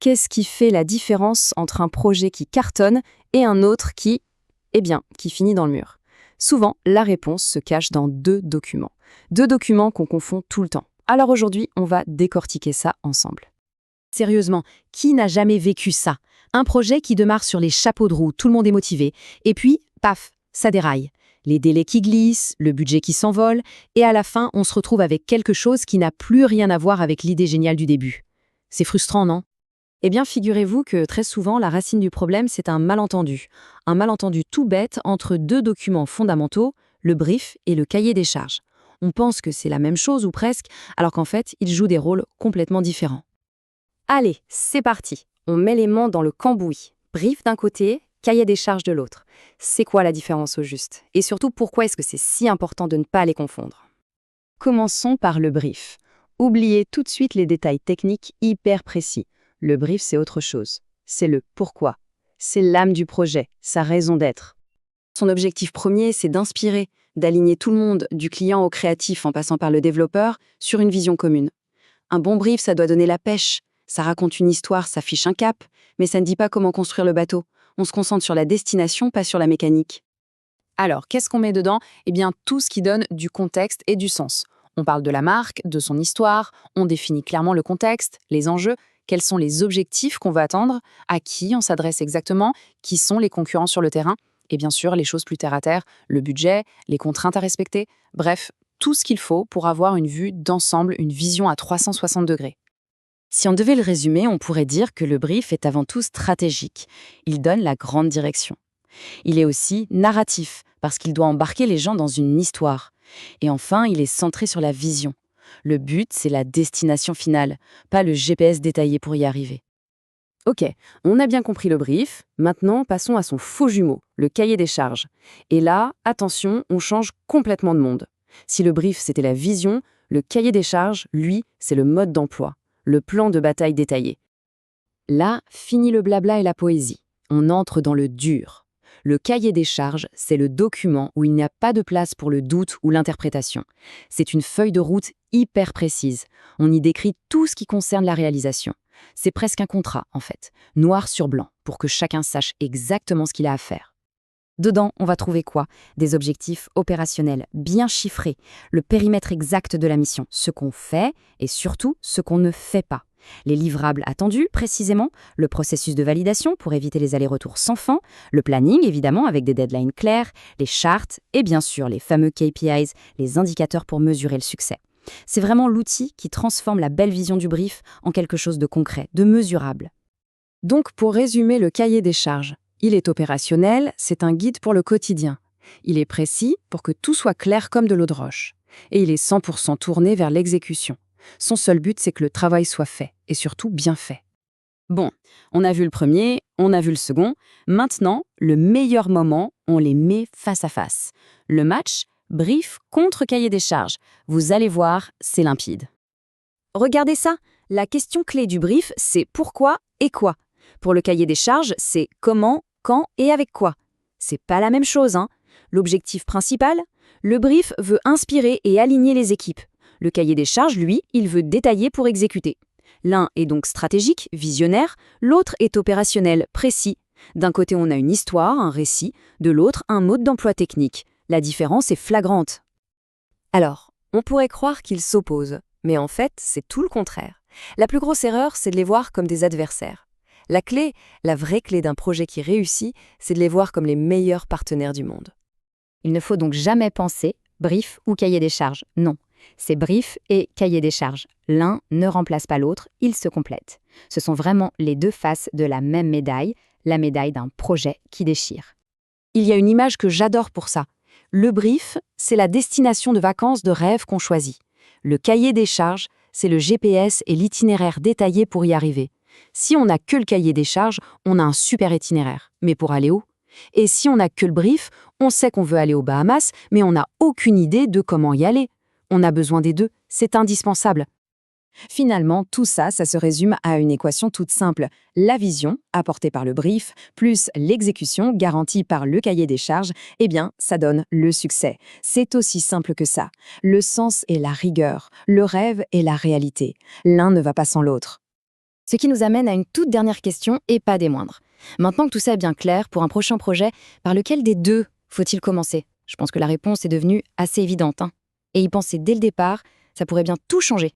Qu'est-ce qui fait la différence entre un projet qui cartonne et un autre qui finit dans le mur? Souvent, la réponse se cache dans deux documents. Deux documents qu'on confond tout le temps. Alors aujourd'hui, on va décortiquer ça ensemble. Sérieusement, qui n'a jamais vécu ça? Un projet qui démarre sur les chapeaux de roue, tout le monde est motivé, et puis, paf, ça déraille. Les délais qui glissent, le budget qui s'envole, et à la fin, on se retrouve avec quelque chose qui n'a plus rien à voir avec l'idée géniale du début. C'est frustrant, non? Eh bien, figurez-vous que très souvent, la racine du problème, c'est un malentendu. Un malentendu tout bête entre deux documents fondamentaux, le brief et le cahier des charges. On pense que c'est la même chose ou presque, alors qu'en fait, ils jouent des rôles complètement différents. Allez, c'est parti. On met les mains dans le cambouis. Brief d'un côté, cahier des charges de l'autre. C'est quoi la différence au juste? Et surtout, pourquoi est-ce que c'est si important de ne pas les confondre? Commençons par le brief. Oubliez tout de suite les détails techniques hyper précis. Le brief, c'est autre chose. C'est le pourquoi. C'est l'âme du projet, sa raison d'être. Son objectif premier, c'est d'inspirer, d'aligner tout le monde, du client au créatif en passant par le développeur, sur une vision commune. Un bon brief, ça doit donner la pêche. Ça raconte une histoire, ça fiche un cap, mais ça ne dit pas comment construire le bateau. On se concentre sur la destination, pas sur la mécanique. Alors, qu'est-ce qu'on met dedans? Eh bien, tout ce qui donne du contexte et du sens. On parle de la marque, de son histoire, on définit clairement le contexte, les enjeux, quels sont les objectifs qu'on veut atteindre, à qui on s'adresse exactement, qui sont les concurrents sur le terrain, et bien sûr, les choses plus terre-à-terre, le budget, les contraintes à respecter, bref, tout ce qu'il faut pour avoir une vue d'ensemble, une vision à 360 degrés. Si on devait le résumer, on pourrait dire que le brief est avant tout stratégique. Il donne la grande direction. Il est aussi narratif, parce qu'il doit embarquer les gens dans une histoire. Et enfin, il est centré sur la vision. Le but, c'est la destination finale, pas le GPS détaillé pour y arriver. Ok, on a bien compris le brief, maintenant passons à son faux jumeau, le cahier des charges. Et là, attention, on change complètement de monde. Si le brief c'était la vision, le cahier des charges, lui, c'est le mode d'emploi, le plan de bataille détaillé. Là, fini le blabla et la poésie. On entre dans le dur. Le cahier des charges, c'est le document où il n'y a pas de place pour le doute ou l'interprétation. C'est une feuille de route hyper précise. On y décrit tout ce qui concerne la réalisation. C'est presque un contrat, en fait, noir sur blanc, pour que chacun sache exactement ce qu'il a à faire. Dedans, on va trouver quoi? Des objectifs opérationnels bien chiffrés, le périmètre exact de la mission, ce qu'on fait et surtout ce qu'on ne fait pas. Les livrables attendus, précisément, le processus de validation pour éviter les allers-retours sans fin, le planning, évidemment, avec des deadlines clairs, les chartes et bien sûr les fameux KPIs, les indicateurs pour mesurer le succès. C'est vraiment l'outil qui transforme la belle vision du brief en quelque chose de concret, de mesurable. Donc, pour résumer le cahier des charges, il est opérationnel, c'est un guide pour le quotidien. Il est précis pour que tout soit clair comme de l'eau de roche. Et il est 100% tourné vers l'exécution. Son seul but, c'est que le travail soit fait, et surtout bien fait. Bon, on a vu le premier, on a vu le second. Maintenant, le meilleur moment, on les met face à face. Le match, brief contre cahier des charges. Vous allez voir, c'est limpide. Regardez ça, la question clé du brief, c'est pourquoi et quoi. Pour le cahier des charges, c'est comment, quand et avec quoi. C'est pas la même chose, hein. L'objectif principal, le brief veut inspirer et aligner les équipes. Le cahier des charges, lui, il veut détailler pour exécuter. L'un est donc stratégique, visionnaire, l'autre est opérationnel, précis. D'un côté, on a une histoire, un récit, de l'autre, un mode d'emploi technique. La différence est flagrante. Alors, on pourrait croire qu'ils s'opposent, mais en fait, c'est tout le contraire. La plus grosse erreur, c'est de les voir comme des adversaires. La clé, la vraie clé d'un projet qui réussit, c'est de les voir comme les meilleurs partenaires du monde. Il ne faut donc jamais penser brief ou cahier des charges, non. C'est brief et cahier des charges. L'un ne remplace pas l'autre, ils se complètent. Ce sont vraiment les deux faces de la même médaille, la médaille d'un projet qui déchire. Il y a une image que j'adore pour ça. Le brief, c'est la destination de vacances de rêve qu'on choisit. Le cahier des charges, c'est le GPS et l'itinéraire détaillé pour y arriver. Si on n'a que le cahier des charges, on a un super itinéraire. Mais pour aller où? Et si on n'a que le brief, on sait qu'on veut aller aux Bahamas, mais on n'a aucune idée de comment y aller. On a besoin des deux, c'est indispensable. Finalement, tout ça, ça se résume à une équation toute simple. La vision, apportée par le brief, plus l'exécution, garantie par le cahier des charges, eh bien, ça donne le succès. C'est aussi simple que ça. Le sens et la rigueur, le rêve et la réalité. L'un ne va pas sans l'autre. Ce qui nous amène à une toute dernière question, et pas des moindres. Maintenant que tout ça est bien clair, pour un prochain projet, par lequel des deux faut-il commencer? Je pense que la réponse est devenue assez évidente, hein. Et y penser dès le départ, ça pourrait bien tout changer.